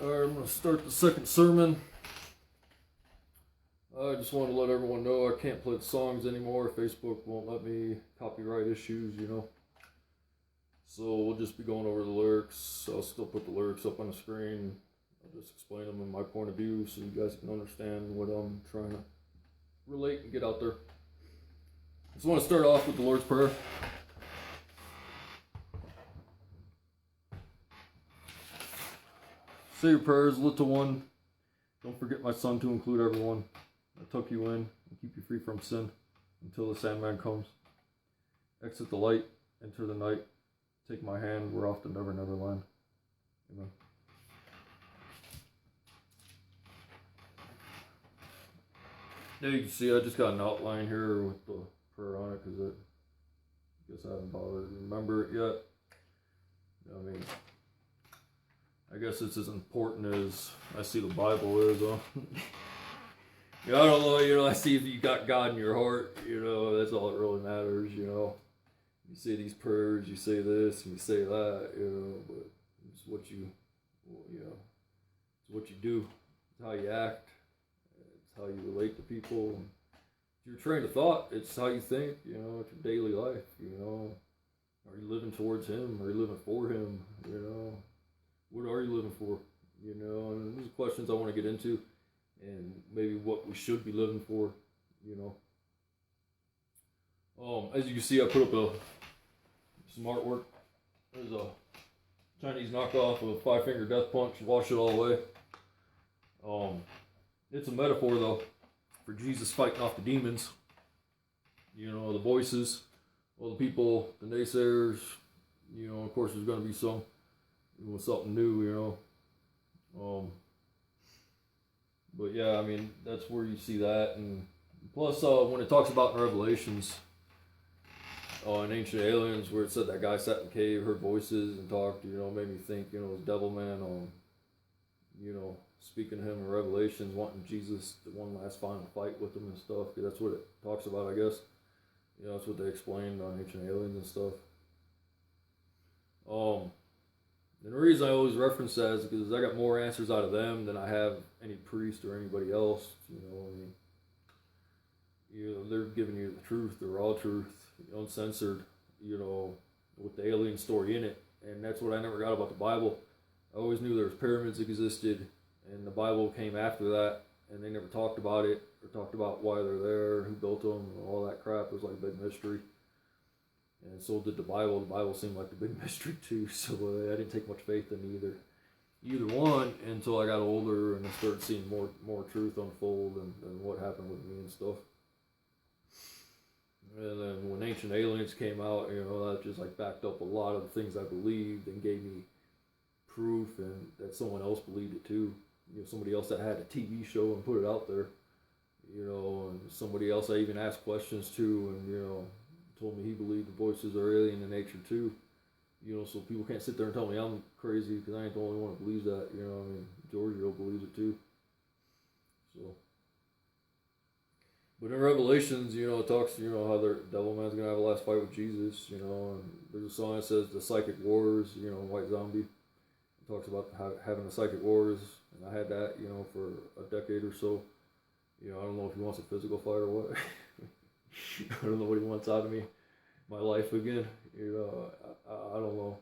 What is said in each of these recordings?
Alright, I'm going to start the second sermon. I just want to let everyone know I can't play the songs anymore. Facebook won't let me, copyright issues, you know. So we'll just be going over the lyrics. I'll still put the lyrics up on the screen. I'll just explain them in my point of view so you guys can understand what I'm trying to relate and get out there. I just want to start off with the Lord's Prayer. Say your prayers, little one. Don't forget my son to include everyone. I took you in and keep you free from sin until the Sandman comes. Exit the light, enter the night. Take my hand, we're off to Never Never Land. Amen. There you can see I just got an outline here with the prayer on it because I guess I haven't bothered to remember it yet. I mean, I guess it's as important as I see the Bible is. I don't know, I see if you got God in your heart, that's all that really matters, You say these prayers, you say this, and you say that, but it's what it's what you do, it's how you act, it's how you relate to people. It's your train of thought, it's how you think, it's your daily life, Are you living towards Him? Are you living for Him? What are you living for? And these are questions I want to get into, and maybe what we should be living for, As you can see, I put up some artwork. There's a Chinese knockoff of a Five-Finger Death Punch. Wash it all away. It's a metaphor, though, for Jesus fighting off the demons. The voices, all the people, the naysayers. Of course, there's going to be some. Something new, But yeah, I mean, that's where you see that. And plus, when it talks about in Revelations, in Ancient Aliens, where it said that guy sat in the cave, heard voices and talked, made me think, it was Devil Man, speaking to him in Revelations, wanting Jesus to one last final fight with him and stuff. Cause that's what it talks about, I guess. That's what they explained on Ancient Aliens and stuff. And the reason I always reference that is because I got more answers out of them than I have any priest or anybody else. They're giving you the truth, the raw truth, uncensored, with the alien story in it. And that's what I never got about the Bible. I always knew there was pyramids that existed, and the Bible came after that, and they never talked about it, or talked about why they're there, who built them, and all that crap. It was like a big mystery. And so did the Bible. The Bible seemed like a big mystery too, so I didn't take much faith in either one until I got older and I started seeing more truth unfold and what happened with me and stuff. And then when Ancient Aliens came out, that just like backed up a lot of the things I believed and gave me proof and that someone else believed it too. Somebody else that had a TV show and put it out there, and somebody else I even asked questions to, and told me he believed the voices are alien in nature too. So people can't sit there and tell me I'm crazy because I ain't the only one that believes that. Giorgio believes it too. So, but in Revelations, it talks, how the Devil Man's gonna have a last fight with Jesus. And there's a song that says the psychic wars. White Zombie. It talks about having the psychic wars, and I had that, for a decade or so. I don't know if he wants a physical fight or what. I don't know what he wants out of me, my life again. I don't know.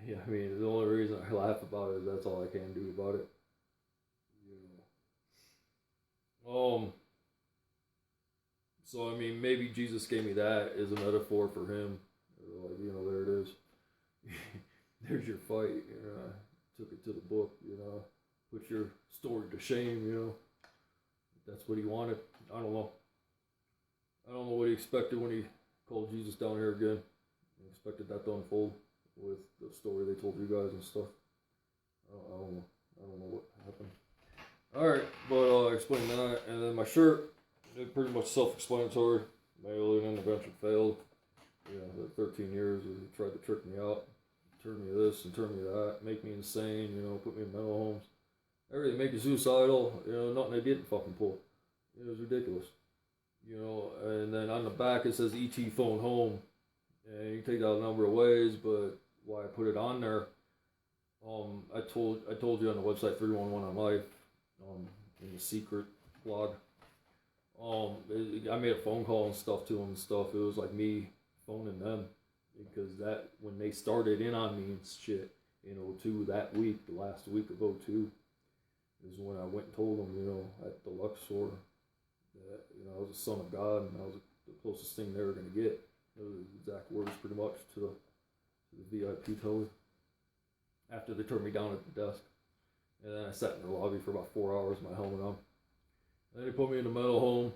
Yeah, I mean, the only reason I laugh about it is that's all I can do about it. So I mean, maybe Jesus gave me that as a metaphor for him. Like, there it is. There's your fight. Took it to the book. Put your story to shame. That's what he wanted. I don't know. I don't know what he expected when he called Jesus down here again. He expected that to unfold with the story they told you guys and stuff. I don't know. I don't know what happened. Alright, but I'll explain that. And then my shirt, pretty much self-explanatory. My alien intervention failed. The 13 years he tried to trick me out. Turn me this and turn me that. Make me insane, put me in mental homes. Everything, make you suicidal, nothing they didn't fucking pull. It was ridiculous. And then on the back it says ET phone home. And you can take that a number of ways, but why I put it on there. I told you on the website 311 on Life, in the secret blog. I made a phone call and stuff to them and stuff. It was like me phoning them because that when they started in on me and shit in '02, that week, the last week of '02, is when I went and told them, at the Luxor, that I was a son of God and I was the closest thing they were gonna get. Those are the exact words, pretty much, to the VIP tower. After they turned me down at the desk, and then I sat in the lobby for about 4 hours, my helmet on. Then they put me in the mental home,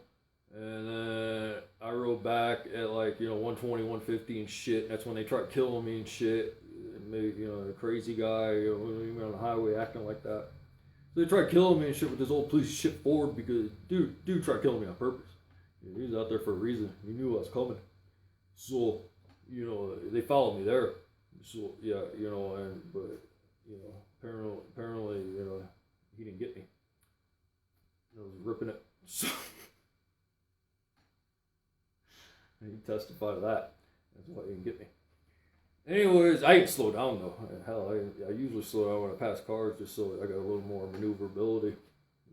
and then I rode back at 120, 150 and shit. That's when they tried killing me and shit. And maybe, a crazy guy, even on the highway acting like that. So they tried killing me and shit with this old police shit Ford because dude tried killing me on purpose. He was out there for a reason. He knew I was coming. So, they followed me there. So yeah, apparently, he didn't get me. I was ripping it. So he testified to that. That's why he didn't get me. Anyways, I didn't slow down though. Hell, I usually slow down when I pass cars just so I got a little more maneuverability.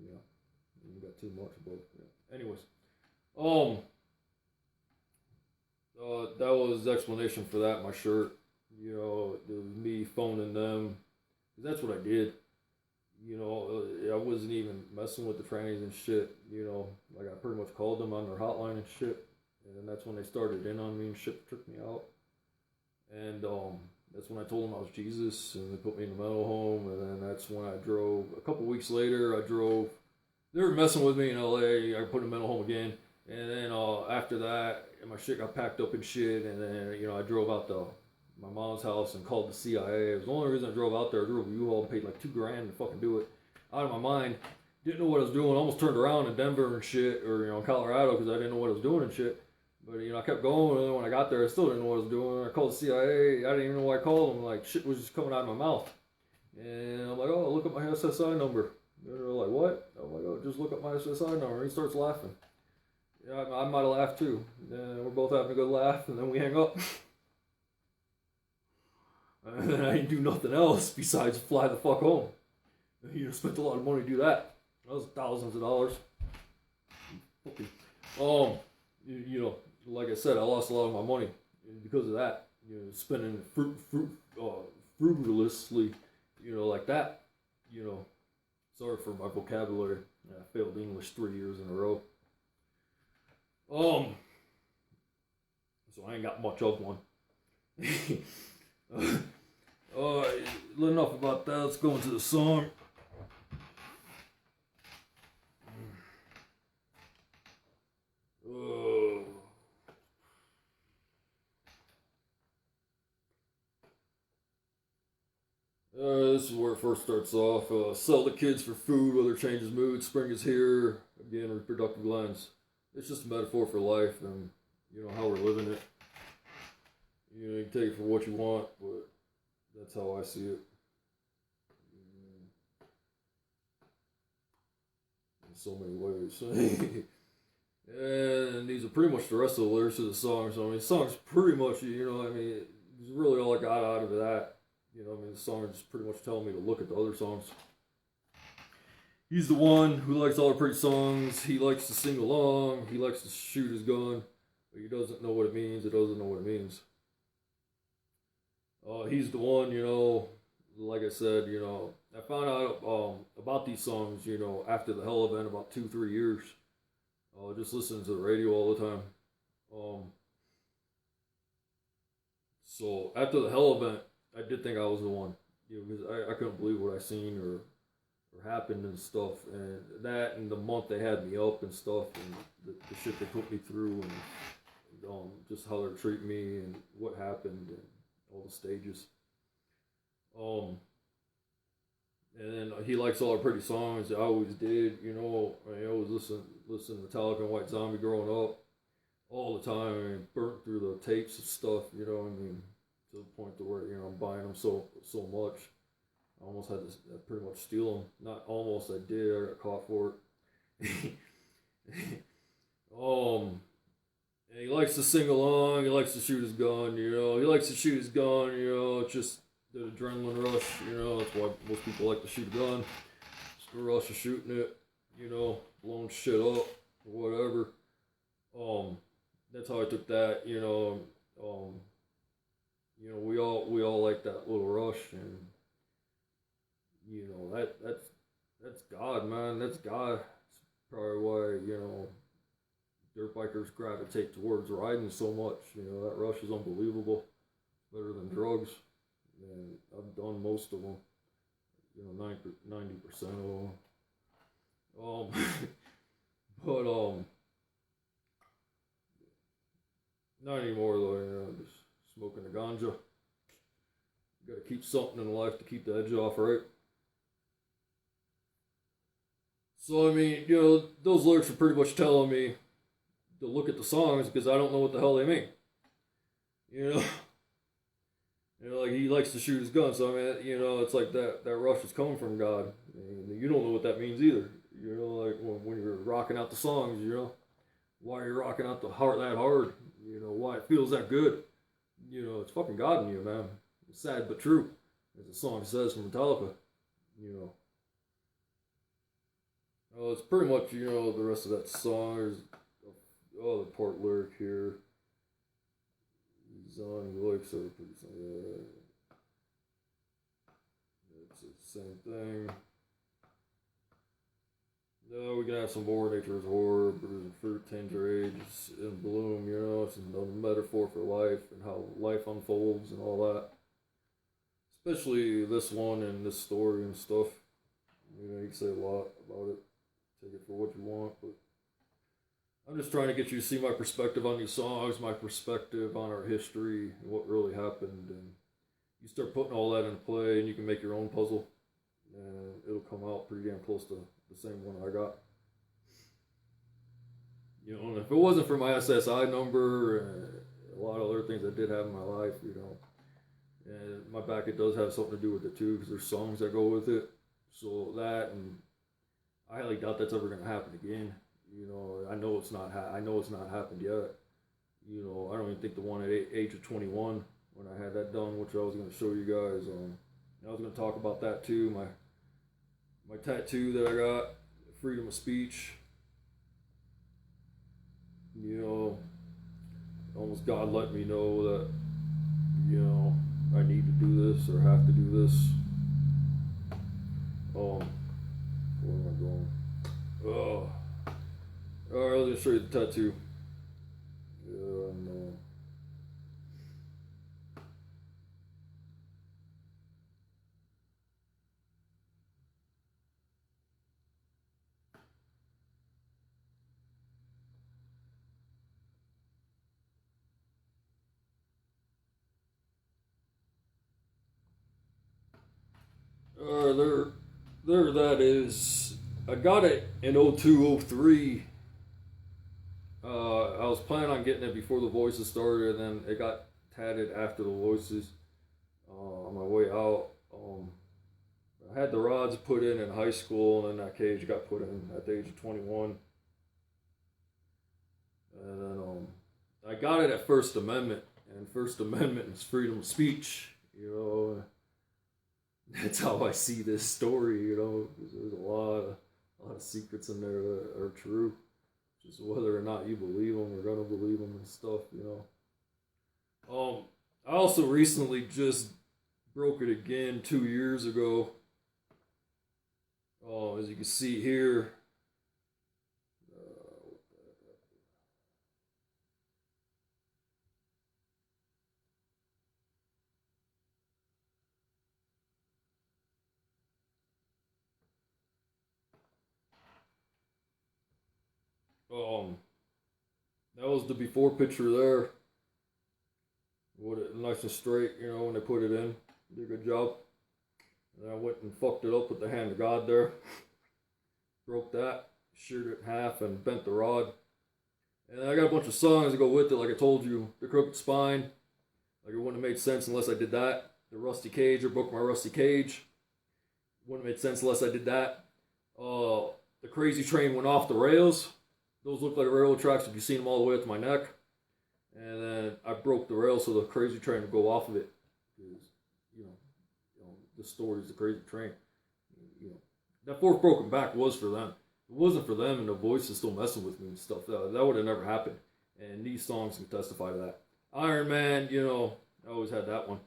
You got too much of both. Yeah. Anyways, that was the explanation for that. My shirt. It was me phoning them. That's what I did. I wasn't even messing with the trannies and shit. I pretty much called them on their hotline and shit. And that's when they started in on me and shit, tricked me out. And that's when I told them I was Jesus, and they put me in the mental home. And then that's when I drove. A couple weeks later, they were messing with me in LA. I put in the mental home again. And then after that, my shit got packed up and shit. And then, I drove out to my mom's house and called the CIA. It was the only reason I drove out there. I drove a U-Haul and paid like $2,000 to fucking do it. Out of my mind. Didn't know what I was doing. Almost turned around in Denver and shit, or in Colorado, because I didn't know what I was doing and shit. But I kept going, and then when I got there, I still didn't know what I was doing. I called the CIA. I didn't even know why I called them. Like shit was just coming out of my mouth. And I'm like, oh, look up my SSI number. And they're like, what? I'm like, oh, just look up my SSI number. And he starts laughing. Yeah, I might have laughed too. And we're both having a good laugh, and then we hang up. And then I didn't do nothing else besides fly the fuck home. Spent a lot of money to do that. That was thousands of dollars. Like I said, I lost a lot of my money because of that. Spending frugalously, like that. Sorry for my vocabulary. I failed English 3 years in a row. So I ain't got much of one. Enough about that. Let's go into the song. This is where it first starts off. Sell the kids for food, weather changes mood, spring is here. Again, reproductive lines. It's just a metaphor for life and, how we're living it. You can take it for what you want, but that's how I see it. In so many ways. And these are pretty much the rest of the lyrics of the song. So, the song's pretty much, it's really all I got out of that. The song is just pretty much telling me to look at the other songs. He's the one who likes all the pretty songs. He likes to sing along. He likes to shoot his gun. But he doesn't know what it means. It doesn't know what it means. He's the one, like I said, I found out about these songs, after the Hell event about 2-3 years. Just listening to the radio all the time. So after the Hell event, I did think I was the one, because I couldn't believe what I seen or happened and stuff, and that and the month they had me up and stuff, and the shit they put me through, and just how they're treating me and what happened and all the stages. And then he likes all the pretty songs. I always did, I always listen to Metallica and White Zombie growing up all the time. Burnt through the tapes and stuff, to the point to where I'm buying them so much. I almost had to pretty much steal them. Not almost, I did. I got caught for it. And he likes to sing along. He likes to shoot his gun. He likes to shoot his gun. It's just the adrenaline rush. That's why most people like to shoot a gun. It's the rush of shooting it. Blowing shit up or whatever. That's how I took that. We all like that little rush, and that's God, man. That's God. That's probably why dirt bikers gravitate towards riding so much. That rush is unbelievable. Better than drugs. And I've done most of them. 90% of them. But not anymore though. Just smoking the ganja. You gotta keep something in life to keep the edge off, right? So I mean, those lyrics are pretty much telling me to look at the songs because I don't know what the hell they mean. Like he likes to shoot his gun, so I mean, it's like that rush is coming from God. And you don't know what that means either. Like when you're rocking out the songs, why are you rocking out the heart that hard? Why it feels that good. It's fucking God in you, man. It's sad but true, as the song says from Metallica. It's pretty much, the rest of that song. There's the part lyric here. He's on, he likes her. It's the same thing. No, we can have some more. Nature is horror, bruising fruit, tender age in bloom. It's a metaphor for life and how life unfolds and all that. Especially this one and this story and stuff. You can say a lot about it. Take it for what you want, but I'm just trying to get you to see my perspective on these songs, my perspective on our history, and what really happened. And you start putting all that into play, and you can make your own puzzle, and it'll come out pretty damn close to the same one I got. And if it wasn't for my SSI number and a lot of other things I did have in my life, and my back, it does have something to do with it too, because there's songs that go with it. So that, and I highly doubt that's ever going to happen again. I know it's not. I know it's not happened yet. I don't even think the one at age of 21 when I had that done, which I was going to show you guys. I was going to talk about that too. My tattoo that I got, freedom of speech. Almost God let me know that I need to do this or have to do this. Where am I going? Oh. Alright, let me show you the tattoo. There that is. I got it in 0203. I was planning on getting it before the Voices started, and then it got tatted after the Voices on my way out. I had the rods put in high school, and then that cage got put in at the age of 21. And then I got it at First Amendment, and First Amendment is freedom of speech. That's how I see this story. There's a lot of secrets in there that are true. Just whether or not you believe them or gonna believe them and stuff. I also recently just broke it again 2 years ago. As you can see here. That was the before picture there. What it nice and straight, when they put it in. Did a good job. And I went and fucked it up with the hand of God there. Broke that, sheared it in half, and bent the rod. And I got a bunch of songs that go with it, like I told you. The Crooked Spine. Like it wouldn't have made sense unless I did that. The Rusty Cage, or Broke My Rusty Cage. Wouldn't have made sense unless I did that. The Crazy Train Went Off the Rails. Those look like railroad tracks if you've seen them all the way up to my neck. broke the rail so the crazy train would go off of it. Because, the story is the crazy train. You know, that fourth broken back was for them. If it wasn't for them and the voice is still messing with me and stuff, that would have never happened. And these songs can testify to that. Iron Man, I always had that one.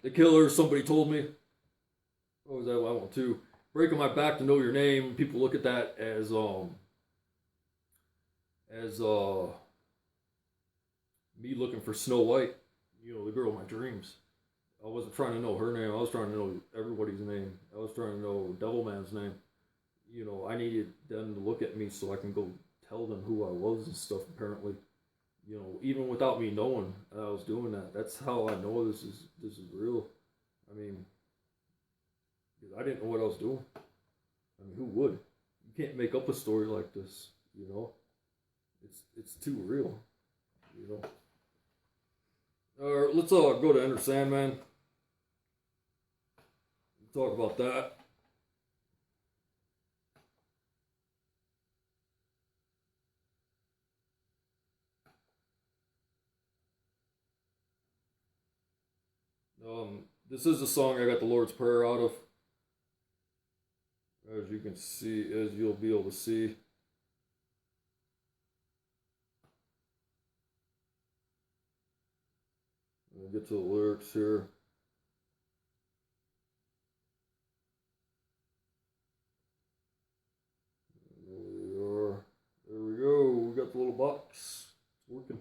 The Killer, Somebody Told Me. What was that one too? Breaking My Back to Know Your Name. People look at that as me looking for Snow White, the girl of my dreams. I wasn't trying to know her name. I was trying to know everybody's name. I was trying to know Devilman's name. I needed them to look at me so I can go tell them who I was and stuff, apparently. Even without me knowing I was doing that. That's how I know this is real. I mean, I didn't know what I was doing. I mean, who would? You can't make up a story like this, It's too real, Alright, let's go to Enter Sandman. Talk about that. This is the song I got the Lord's Prayer out of. As you can see, as you'll be able to see. I'll get to the lyrics here. There we go. We got the little box. It's working.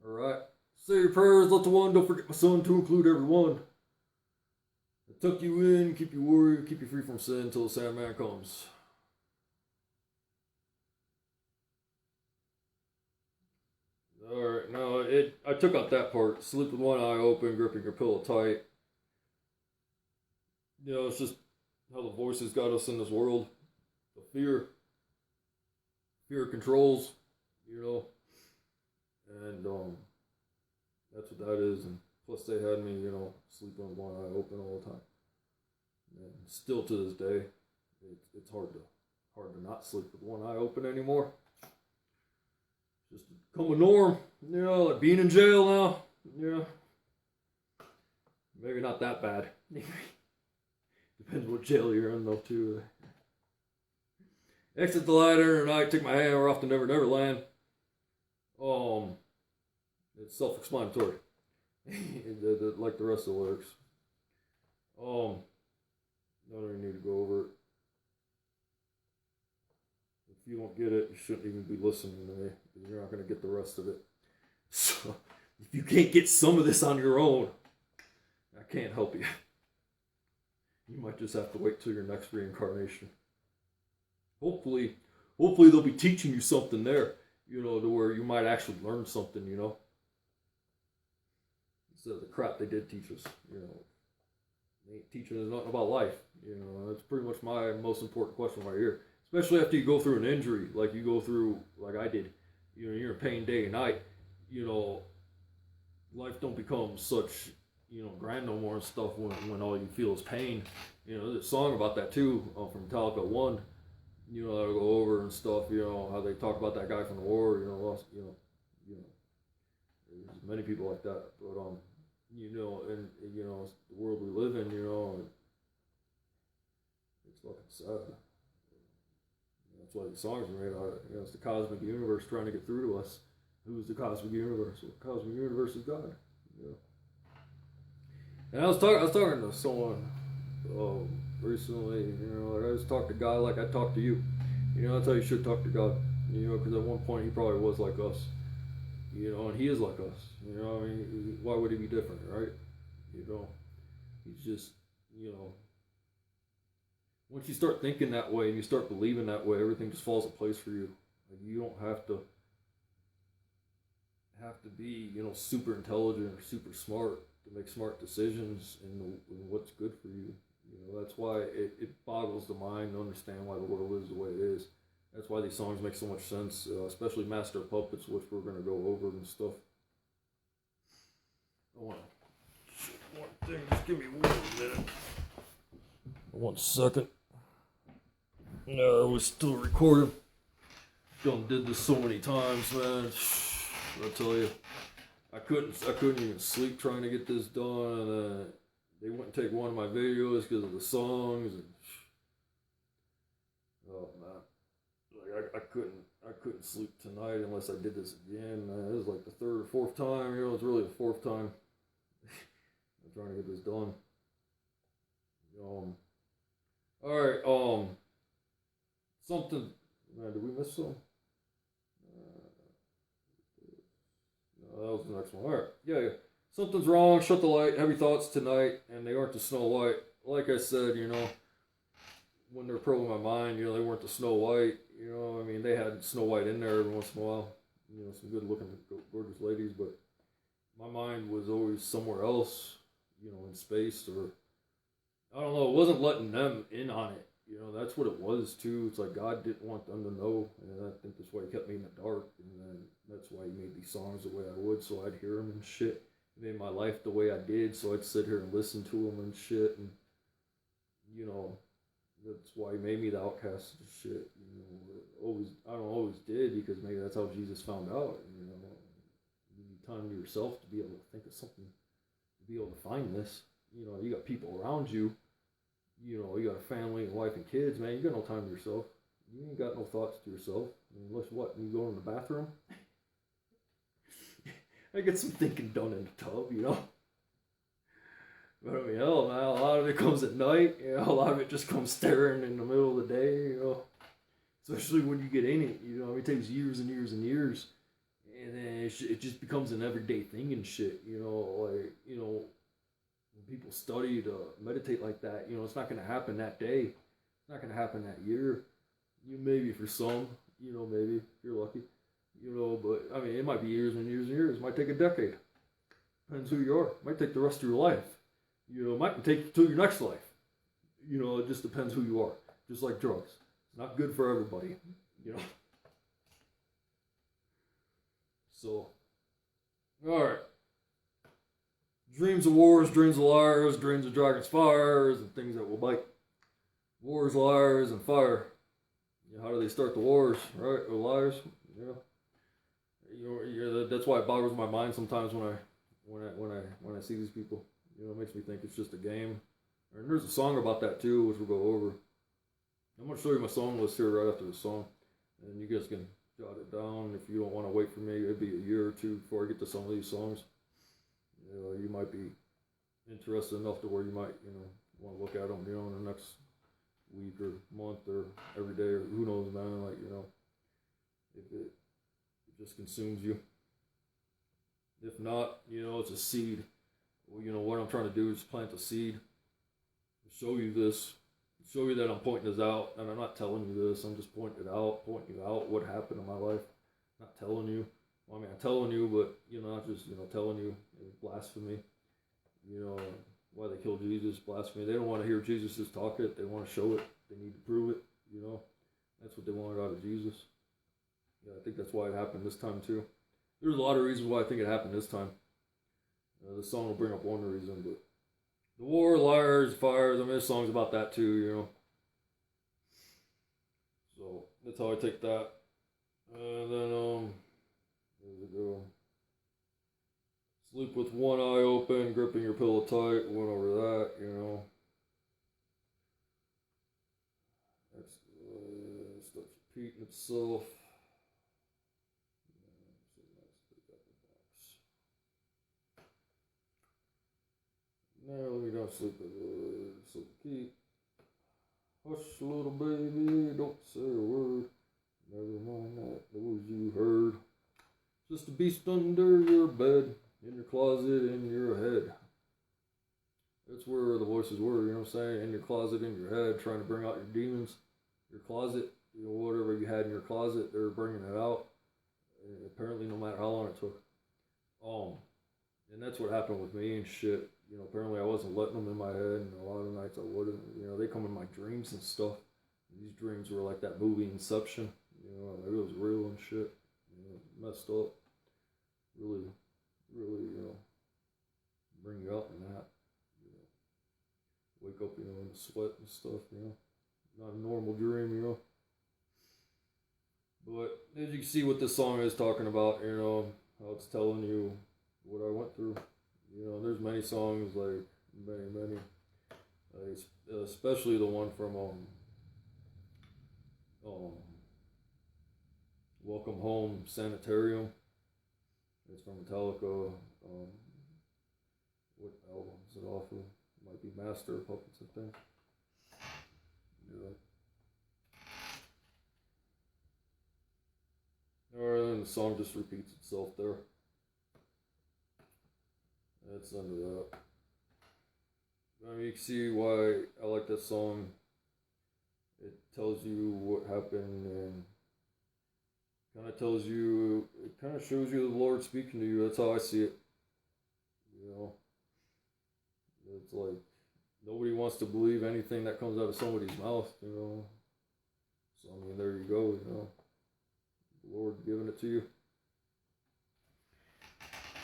Alright. Say your prayers, let the one, don't forget my son to include everyone. I tuck you in, keep you worried, keep you free from sin until the Sandman comes. Alright, now I took out that part. Sleep with one eye open, gripping your pillow tight. It's just how the voices got us in this world. The fear. Fear controls, and that's what that is. And plus they had me, sleeping with one eye open all the time. And still to this day, it's hard to not sleep with one eye open anymore. Just become a norm, like being in jail now, Maybe not that bad. Depends what jail you're in though too. Exit the ladder and I take my hammer off the Never Never Land. It's self-explanatory. Like the rest of the lyrics. I don't even need to go over it. If you don't get it, you shouldn't even be listening to me. You're not going to get the rest of it. So, if you can't get some of this on your own, I can't help you. You might just have to wait till your next reincarnation. Hopefully they'll be teaching you something there, to where you might actually learn something, Instead of the crap they did teach us, They ain't teaching us nothing about life, That's pretty much my most important question right here. Especially after you go through an injury, like you go through, like I did. You're in pain day and night. Life don't become such, grand no more and stuff when all you feel is pain. There's a song about that too, from Metallica 1. That'll go over and stuff. How they talk about that guy from the war. Lost. There's many people like that, but and the world we live in. It's fucking sad. That's why these songs are made out of. It's the cosmic universe trying to get through to us. Who's the cosmic universe? Well, the cosmic universe is God. And I was talking to someone recently. I just talked to God like I talk to you. That's how you should talk to God. Because at one point he probably was like us. And he is like us. Why would he be different, right? He's just, once you start thinking that way and you start believing that way, everything just falls in place for you. Like, you don't have to be, super intelligent or super smart to make smart decisions in what's good for you. That's why it boggles the mind to understand why the world is the way it is. That's why these songs make so much sense, especially Master of Puppets, which we're going to go over and stuff. I want one thing, just give me 1 minute. 1 second. No, we're still recording. Done did this so many times, man. I tell you, I couldn't even sleep trying to get this done. They wouldn't take one of my videos because of the songs. And, oh man, like I couldn't sleep tonight unless I did this again. It was like the third or fourth time. You know, it's really the fourth time. I'm trying to get this done. All right. Something. Man, did we miss some? No, that was the next one. All right. Yeah. Something's wrong. Shut the light. Heavy thoughts tonight, and they aren't the Snow White. Like I said, you know, when they're probing my mind, you know, they weren't the Snow White. You know, I mean, they had Snow White in there every once in a while. You know, some good-looking, gorgeous ladies, but my mind was always somewhere else. You know, in space, or I don't know. It wasn't letting them in on it. You know, that's what it was too. It's like God didn't want them to know, and I think that's why He kept me in the dark, and then that's why He made these songs the way I would, so I'd hear them and shit. He made my life the way I did, so I'd sit here and listen to them and shit, and you know, that's why He made me the outcast and shit. You know, I don't always did, because maybe that's how Jesus found out. You know, you need time to yourself to be able to think of something, to be able to find this. You know, you got people around you. You know, you got a family and wife and kids, man. You got no time to yourself. You ain't got no thoughts to yourself. I mean, unless what? You go in the bathroom? I get some thinking done in the tub, you know? But I mean, hell, man, a lot of it comes at night. You know, a lot of it just comes staring in the middle of the day, you know? Especially when you get in it, you know? It takes years and years and years. And then it just becomes an everyday thing and shit, you know? Like, you know, people study to meditate like that, you know, it's not going to happen that day. It's not going to happen that year. You maybe for some, you know, maybe if you're lucky, you know, but I mean, it might be years and years and years. It might take a decade. Depends who you are. It might take the rest of your life. You know, it might take you to your next life. You know, it just depends who you are. Just like drugs. It's not good for everybody, you know. So, all right. Dreams of wars, dreams of liars, dreams of dragons, fires, and things that will bite. Wars, liars, and fire. You know, how do they start the wars, right? With liars, that's why it boggles my mind sometimes when I see these people. You know, it makes me think it's just a game. And there's a song about that too, which we'll go over. I'm gonna show you my song list here right after the song, and you guys can jot it down if you don't want to wait for me. It'd be a year or two before I get to some of these songs. You know, you might be interested enough to where you might, you know, want to look at them, you know, in the next week or month or every day or who knows, man. Like, you know, if it just consumes you. If not, you know, it's a seed. Well, you know, what I'm trying to do is plant a seed. Show you this. Show you that I'm pointing this out. And I'm not telling you this. I'm just pointing you out what happened in my life. I'm not telling you. Well, I mean, I'm telling you, but, you know, not just, you know, telling you. Blasphemy. You know, why they killed Jesus, blasphemy. They don't want to hear Jesus just talk it. They want to show it. They need to prove it, you know. That's what they wanted out of Jesus. Yeah, I think that's why it happened this time, too. There's a lot of reasons why I think it happened this time. The song will bring up one reason, but the war, liars, fires, I mean, there's songs about that, too, you know. So, that's how I take that. And then, there we go. Sleep with one eye open, gripping your pillow tight. Went over that, you know. That's stuff repeating itself. Now let me go sleep with so keep. Hush, little baby, don't say a word. Never mind that, those you heard. Just a beast under your bed. In your closet, in your head. That's where the voices were, you know what I'm saying? In your closet, in your head, trying to bring out your demons. Your closet, you know, whatever you had in your closet, they're bringing it out. And apparently, no matter how long it took. And that's what happened with me and shit. You know, apparently I wasn't letting them in my head, and a lot of nights I wouldn't. You know, they come in my dreams and stuff. And these dreams were like that movie Inception. You know, it was real and shit. You know, messed up. Really, you know, bring you out in that, you know, wake up, you know, in the sweat and stuff, you know, not a normal dream, you know, but as you can see what this song is talking about, you know, how it's telling you what I went through. You know, there's many songs, like many, especially the one from um Welcome Home Sanitarium. It's from Metallica. What album is it off of? It might be Master of Puppets, I think. Yeah. Alright, and the song just repeats itself there. That's under that. I mean, you can see why I like that song. It tells you what happened and kind of tells you, it kind of shows you the Lord speaking to you. That's how I see it. You know, it's like nobody wants to believe anything that comes out of somebody's mouth, you know. So, I mean, there you go, you know. The Lord giving it to you.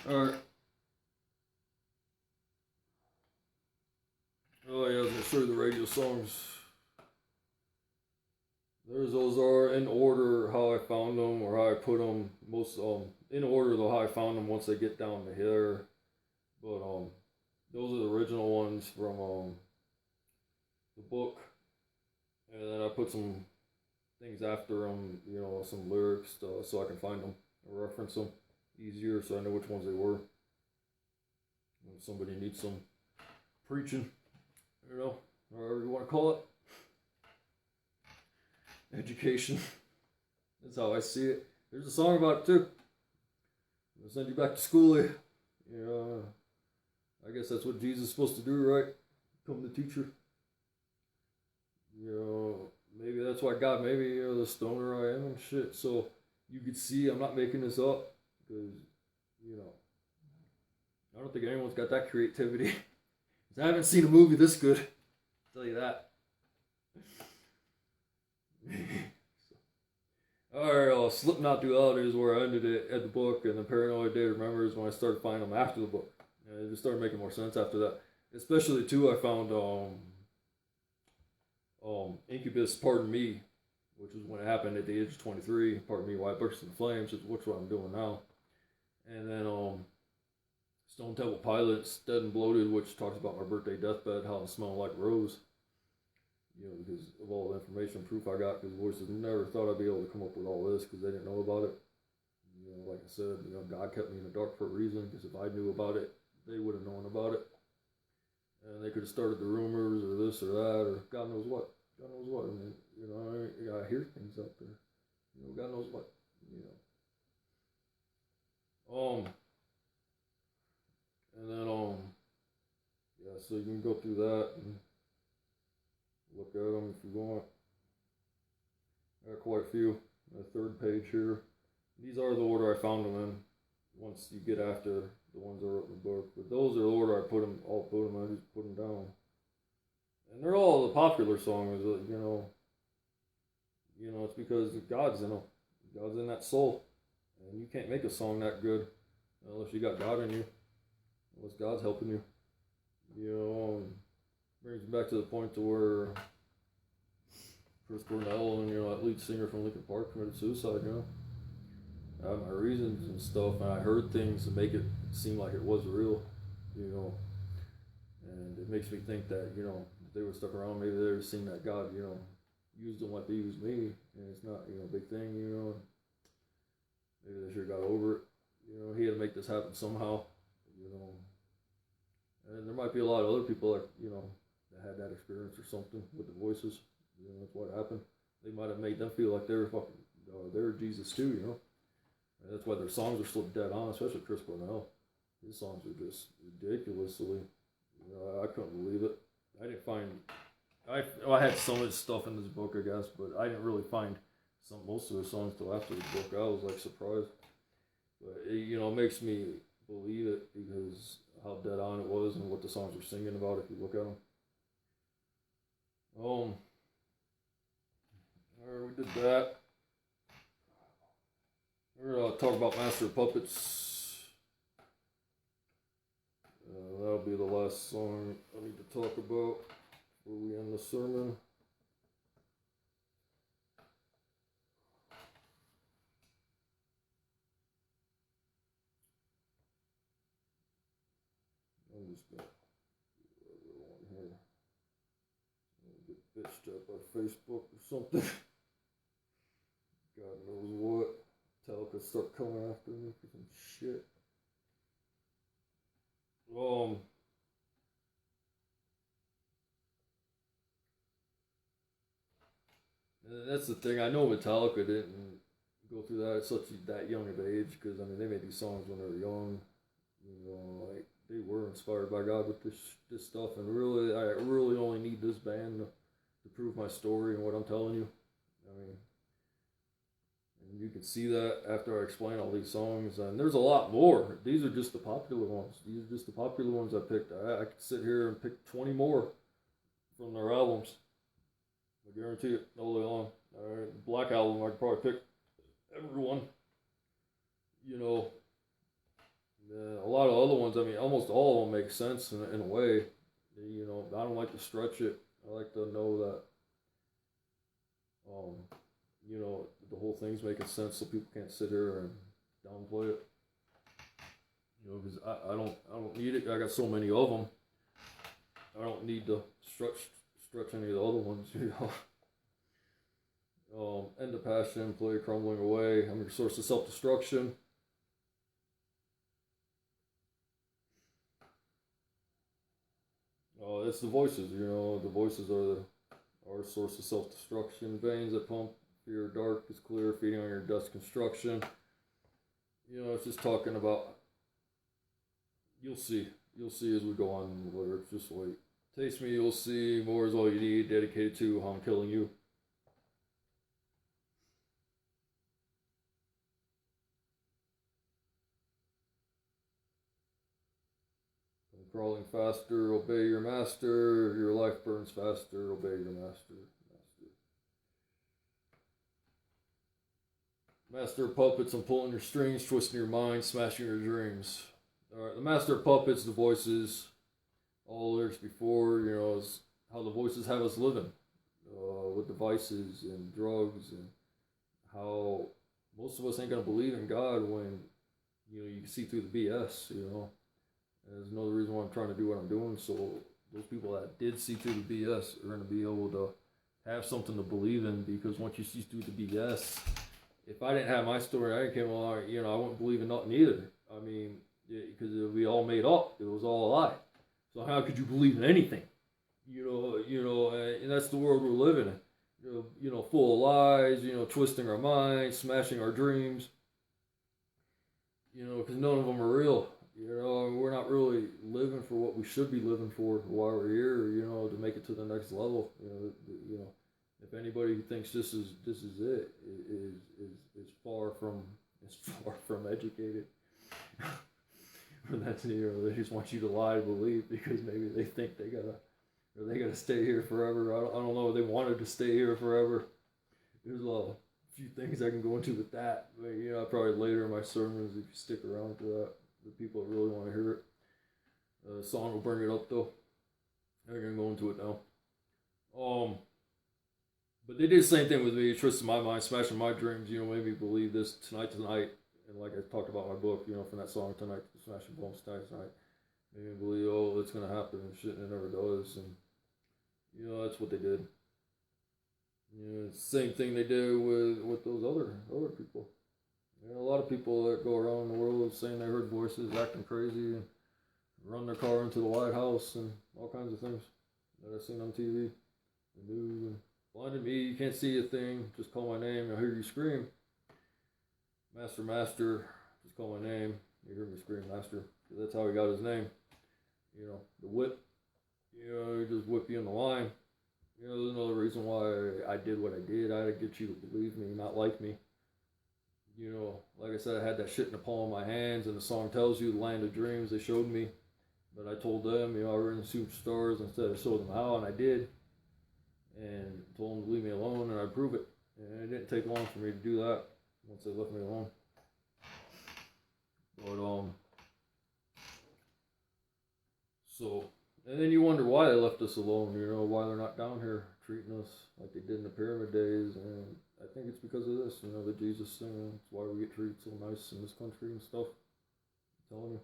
Alright. Oh, yeah, I was going to show you the radio songs. Those are in order how I found them or how I put them. Most in order though how I found them once they get down to here. But those are the original ones from the book, and then I put some things after them. You know, some lyrics so I can find them or reference them easier, so I know which ones they were. When somebody needs some preaching, you know, or whatever you want to call it. Education. That's how I see it. There's a song about it too. I'll send you back to school. You know, I guess that's what Jesus is supposed to do, right? Become the teacher. You know, maybe that's why God made me, you know, the stoner I am and shit. So you could see I'm not making this up because, you know, I don't think anyone's got that creativity. I haven't seen a movie this good. I'll tell you that. Alright, Slipknot Duality is where I ended it at the book, and the Paranoid Day Remembers when I started finding them after the book. And it just started making more sense after that. Especially too, I found Incubus Pardon Me, which is when it happened at the age of 23. Pardon Me, Why I Burst into Flames, which is what I'm doing now. And then Stone Temple Pilots, Dead and Bloated, which talks about my birthday deathbed, how I'm smelling like a rose. You know, because of all the information and proof I got, because voices never thought I'd be able to come up with all this because they didn't know about it. You know, like I said, you know, God kept me in the dark for a reason, because if I knew about it, they would have known about it. And they could have started the rumors or this or that or God knows what. God knows what. I mean, you know, I hear things out there. You know, God knows what. You know. And then, yeah, so you can go through that and look at them if you want. I got quite a few. The third page here. These are the order I found them in. Once you get after the ones I wrote in the book, but those are the order I put them. I just put them down, and they're all the popular songs. You know, it's because God's in them. God's in that soul, and you can't make a song that good unless you got God in you. Unless God's helping you. You know, brings me back to the point to where Chris Cornell and, you know, that lead singer from Linkin Park committed suicide, you know. I had my reasons and stuff, and I heard things to make it seem like it was real, you know. And it makes me think that, you know, if they were stuck around, maybe they were seeing that God, you know, used them like they used me, and it's not, you know, a big thing, you know. Maybe they should have got over it. You know, he had to make this happen somehow, you know. And there might be a lot of other people that, you know, that had that experience or something with the voices. You know, that's what happened. They might have made them feel like they were fucking, they were Jesus too, you know. And that's why their songs are so dead on, especially Chris Cornell. His songs are just ridiculously, you know, I couldn't believe it. I didn't find, I had so much stuff in this book, I guess, but I didn't really find most of the songs till after the book. I was like surprised. But it, you know, it makes me believe it because how dead on it was and what the songs were singing about if you look at them. Alright, we did that. We're going to talk about Master of Puppets. That'll be the last song I need to talk about before we end the sermon. just got on here. Get bitched up by Facebook or something. God knows what. Metallica start coming after me for some shit. That's the thing. I know Metallica didn't go through that at that young of age, because I mean they made these songs when they were young. You know, like they were inspired by God with this stuff, and really, I really only need this band to prove my story and what I'm telling you. I mean, and you can see that after I explain all these songs, and there's a lot more. These are just the popular ones. These are just the popular ones I picked. I could sit here and pick 20 more from their albums. I guarantee it all day long. Alright, Black Album, I could probably pick everyone. You know, a lot of other ones, I mean, almost all of them make sense in a way. You know, I don't like to stretch it. I like to know that, you know, the whole thing's making sense, so people can't sit here and downplay it. You know, because I don't need it. I got so many of them. I don't need to stretch any of the other ones, you know. End of Passion, Play Crumbling Away, I'm your source of self-destruction. It's the voices, you know. The voices are our source of self-destruction. Veins that pump, fear dark is clear, feeding on your dust construction. You know, it's just talking about, you'll see as we go on in the lyrics, just wait. Taste me, you'll see, more is all you need, dedicated to how I'm killing you. I'm crawling faster, obey your master, your life burns faster, obey your master. Master of puppets, I'm pulling your strings, twisting your mind, smashing your dreams. Alright, the master of puppets, the voices, all the lyrics before, you know, is how the voices have us living with devices and drugs, and how most of us ain't gonna believe in God when, you know, you can see through the BS, you know. And there's another reason why I'm trying to do what I'm doing, so those people that did see through the BS are gonna be able to have something to believe in, because once you see through the BS, if I didn't have my story, I came along, you know, I wouldn't believe in nothing either. I mean, because it would be all made up. It was all a lie. So how could you believe in anything? You know, and that's the world we're living in. You know, full of lies. You know, twisting our minds, smashing our dreams. You know, because none of them are real. You know, and we're not really living for what we should be living for while we're here. You know, to make it to the next level. You know, if anybody thinks this is it, is far from educated. That's, you know, they just want you to lie to believe, because maybe they think they gotta stay here forever. I don't know if they wanted to stay here forever. There's a few things I can go into with that, but you know, probably later in my sermons, if you stick around for that, the people that really want to hear it. The song will bring it up though. I'm gonna go into it now. But they did the same thing with me, twisting my mind, smashing my dreams. You know, made me believe this tonight, and like I talked about in my book, you know, from that song Tonight, Smashing Bones Tonight, made me believe, oh, it's gonna happen and shit, and it never does. And you know, that's what they did. You know, it's the same thing they did with those other people. You know, a lot of people that go around the world saying they heard voices, acting crazy, and run their car into the White House and all kinds of things that I've seen on TV, the news, and blinded me. You can't see a thing. Just call my name. I hear you scream. Master, just call my name. You hear me scream, Master. That's how he got his name. You know, the whip. You know, he just whip you in the line. You know, there's another reason why I did what I did. I had to get you to believe me, not like me. You know, like I said, I had that shit in the palm of my hands, and the song tells you the land of dreams. They showed me, but I told them, you know, I were in the superstars instead. I showed them how, and I did, and told them to leave me alone, and I'd prove it. And it didn't take long for me to do that once they left me alone. But so, and then you wonder why they left us alone. You know, why they're not down here treating us like they did in the pyramid days, and I think it's because of this, you know, the Jesus thing. It's why we get treated so nice in this country and stuff. I'm telling you.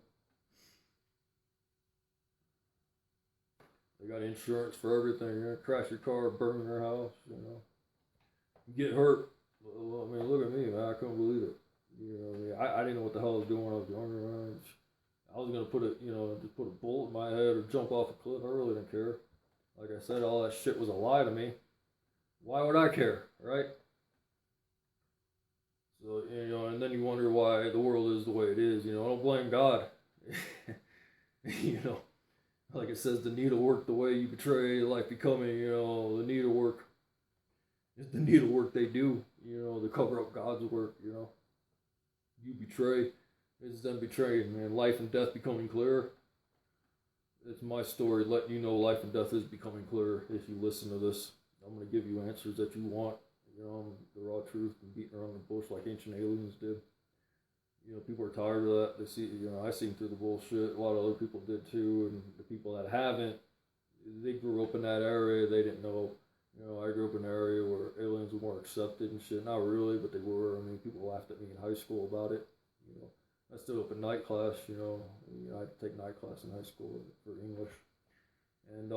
They got insurance for everything. You're gonna crash your car, burn your house. You get hurt. Well, I mean, look at me, man. I couldn't believe it. I didn't know what the hell I was doing when I was younger. Man. I was gonna just put a bullet in my head or jump off a cliff. I really didn't care. Like I said, all that shit was a lie to me. Why would I care, right? So, and then you wonder why the world is the way it is. I don't blame God. Like it says, the needle work the way you betray life becoming, the needle work is the needle work they do, to cover up God's work, You betray, it's them betraying, man. Life and death becoming clearer. It's my story letting you know life and death is becoming clearer if you listen to this. I'm going to give you answers that you want. The raw truth and beating around the bush like ancient aliens did. People are tired of that. They see, I seen through the bullshit. A lot of other people did too. And the people that haven't, they grew up in that area. They didn't know. I grew up in an area where aliens were more accepted and shit. Not really, but they were. I mean, people laughed at me in high school about it. I stood up in night class, I had to take night class in high school for English. And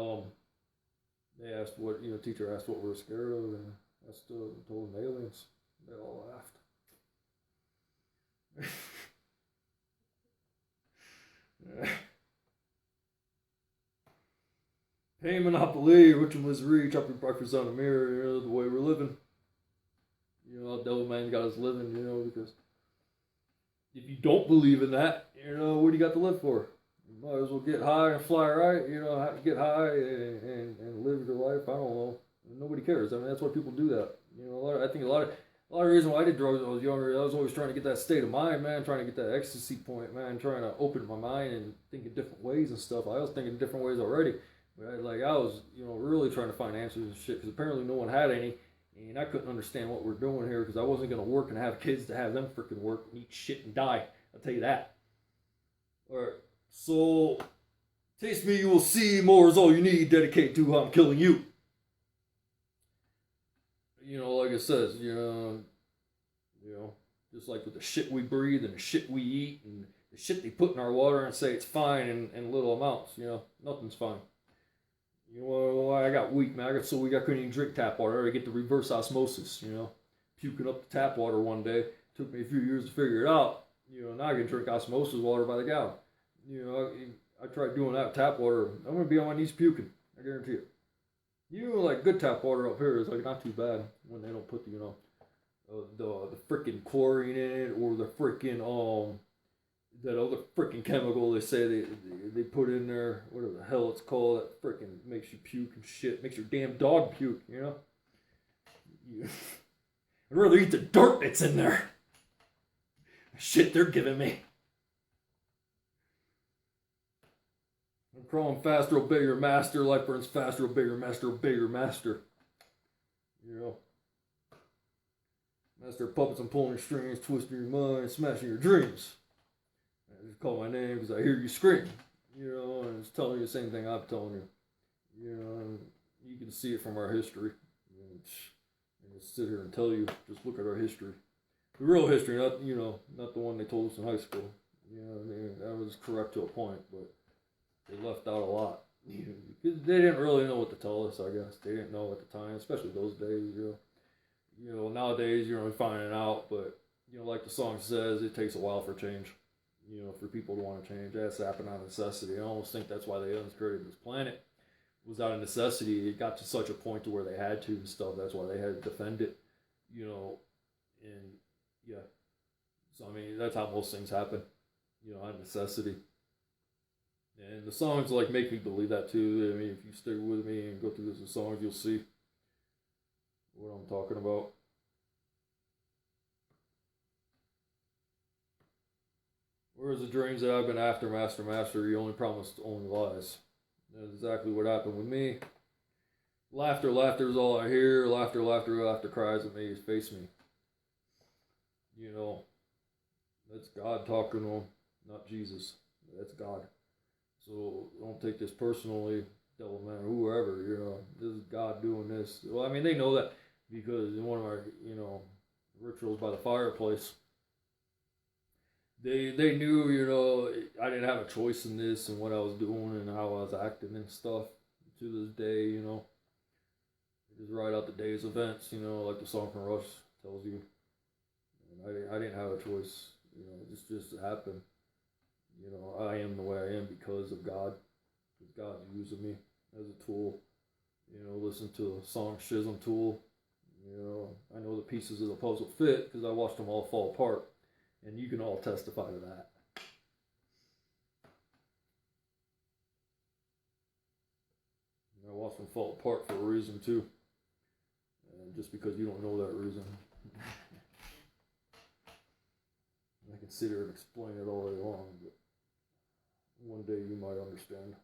they asked teacher asked what we were scared of, and I stood up and told them aliens. They all laughed. Hey, Monopoly, which one was reach up your breakfast on the mirror, the way we're living. Devil man got us living, because if you don't believe in that, what do you got to live for? You might as well get high and fly right, get high and live your life. I don't know. Nobody cares. I mean, that's why people do that. I think a lot of reason why I did drugs when I was younger, I was always trying to get that state of mind, man, trying to get that ecstasy point, man, trying to open my mind and think in different ways and stuff. I was thinking different ways already, but I was, really trying to find answers and shit, because apparently no one had any, and I couldn't understand what we're doing here, because I wasn't going to work and have kids to have them freaking work and eat shit and die. I'll tell you that. Alright, so, taste me, you will see, more is all you need, dedicate to how I'm killing you. Like it says, just like with the shit we breathe and the shit we eat and the shit they put in our water and say it's fine in little amounts, nothing's fine. Why I got weak, man? I got so weak I couldn't even drink tap water. I get the reverse osmosis, puking up the tap water one day. Took me a few years to figure it out. Now I can drink osmosis water by the gallon. I tried doing that with tap water. I'm gonna be on my knees puking. I guarantee it. Like good tap water up here is like not too bad when they don't put the freaking chlorine in it, or the freaking that other freaking chemical they say they put in there, whatever the hell it's called, that freaking makes you puke and shit, makes your damn dog puke, I'd rather eat the dirt that's in there. Shit they're giving me. I'm crawling faster, obey your master. Life burns faster, obey your master, obey your master. Master of puppets, I'm pulling your strings, twisting your mind, smashing your dreams. I just call my name because I hear you scream. And it's telling you the same thing I'm telling you. And you can see it from our history. And just sit here and tell you, just look at our history. The real history, not the one they told us in high school. That was correct to a point, but they left out a lot. Because they didn't really know what to tell us, I guess. They didn't know at the time, especially those days, Nowadays, you're only finding out, but, like the song says, it takes a while for change. For people to want to change. That's happened out of necessity. I almost think that's why they created this planet. It was out of necessity. It got to such a point to where they had to and stuff. That's why they had to defend it, and yeah. So, I mean, that's how most things happen, out of necessity. And the songs, make me believe that, too. I mean, if you stick with me and go through the songs, you'll see what I'm talking about. Whereas the dreams that I've been after, master, you only promised only lies. That's exactly what happened with me. Laughter is all I hear. Laughter cries at me, face me. That's God talking to him, not Jesus. That's God. So don't take this personally, devil man, whoever, this is God doing this. Well, I mean, they know that because in one of our, rituals by the fireplace, they knew, I didn't have a choice in this and what I was doing and how I was acting and stuff. to this day, you know. Just ride out the day's events, you know, like the song from Rush tells you. And I didn't have a choice, you know, it just happened. You know, I am the way I am because of God. Because God's using me as a tool. You know, listen to the song Schism Tool. You know, I know the pieces of the puzzle fit because I watched them all fall apart. And you can all testify to that. I watched them fall apart for a reason too. And just because you don't know that reason. I can sit here and explain it all day long, but one day you might understand.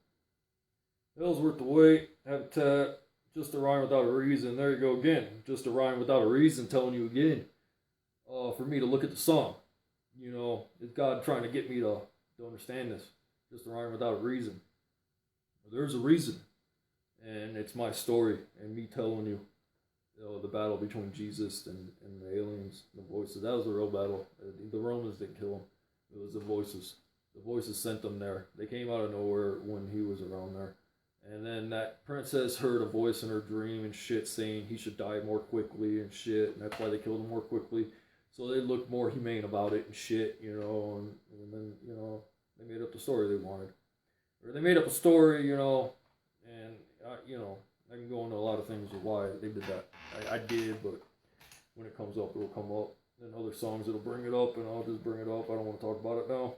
Hell's worth the wait. Habitat. Just a rhyme without a reason. There you go again. Just a rhyme without a reason telling you again. For me to look at the song. You know, is God trying to get me to understand this? Just a rhyme without a reason. There's a reason. And it's my story and me telling you, the battle between Jesus and the aliens, the voices. That was a real battle. The Romans didn't kill him. It was the voices. The voices sent them there. They came out of nowhere when he was around there. And then that princess heard a voice in her dream and shit saying he should die more quickly and shit. And that's why they killed him more quickly. So they looked more humane about it and shit, you know. And then, you know, they made up the story they wanted. Or they made up a story, you know, and, you know, I can go into a lot of things of why they did that. I did, but when it comes up, it'll come up. Then other songs, it'll bring it up, and I'll just bring it up. I don't want to talk about it now.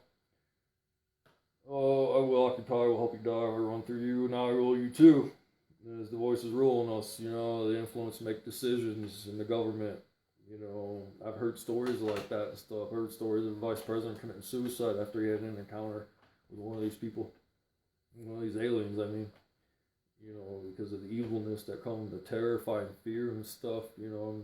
Oh, I will occupy, will help you die, I will run through you, now I rule you too. As the voices ruling us, you know, the influence make decisions in the government. You know, I've heard stories like that and stuff. I've heard stories of the vice president committing suicide after he had an encounter with one of these people. One of these aliens, I mean. You know, because of the evilness that comes, the terrifying fear and stuff, you know.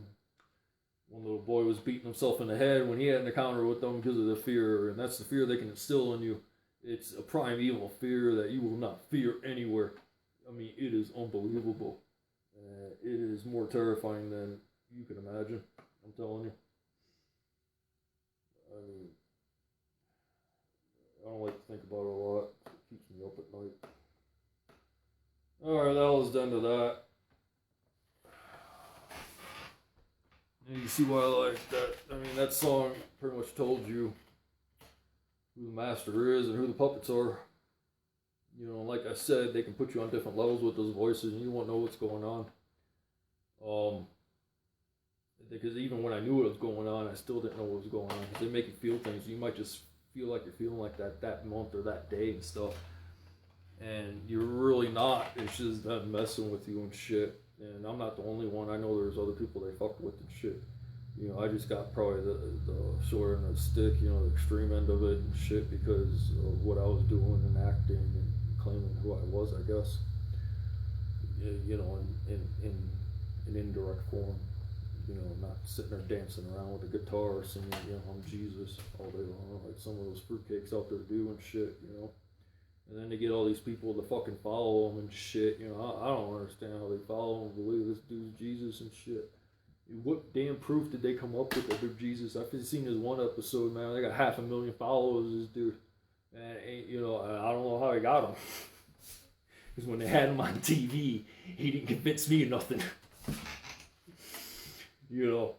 One little boy was beating himself in the head when he had an encounter with them because of the fear, and that's the fear they can instill in you. It's a primeval fear that you will not fear anywhere. I mean, it is unbelievable. It is more terrifying than you can imagine, I'm telling you. I mean, I don't like to think about it a lot. It keeps me up at night. Alright, that was the end of that. And you see why I like that. I mean, that song pretty much told you who the master is and who the puppets are. You know, like I said, they can put you on different levels with those voices and you won't know what's going on. Because even when I knew what was going on, I still didn't know what was going on. Because they make you feel things. You might just feel like you're feeling like that month or that day and stuff. And you're really not. It's just them messing with you and shit. And I'm not the only one. I know there's other people they fuck with and shit. You know, I just got probably the short end of the stick, you know, the extreme end of it and shit because of what I was doing and acting and claiming who I was, I guess. You know, in indirect form. You know, not sitting there dancing around with a guitar singing, you know, I'm Jesus all day long, like some of those fruitcakes out there do and shit, you know. And then they get all these people to fucking follow them and shit. You know, I don't understand how they follow and believe this dude's Jesus and shit. What damn proof did they come up with that they're Jesus? I've seen this one episode, man. They got 500,000 followers, this dude. And, you know, I don't know how he got them. Because when they had him on TV, he didn't convince me of nothing. You know,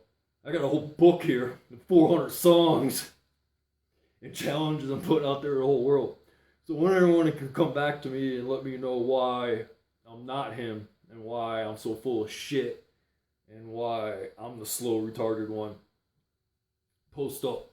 I got a whole book here with 400 songs and challenges I'm putting out there to the whole world. So when everyone can come back to me and let me know why I'm not him and why I'm so full of shit and why I'm the slow, retarded one, post up.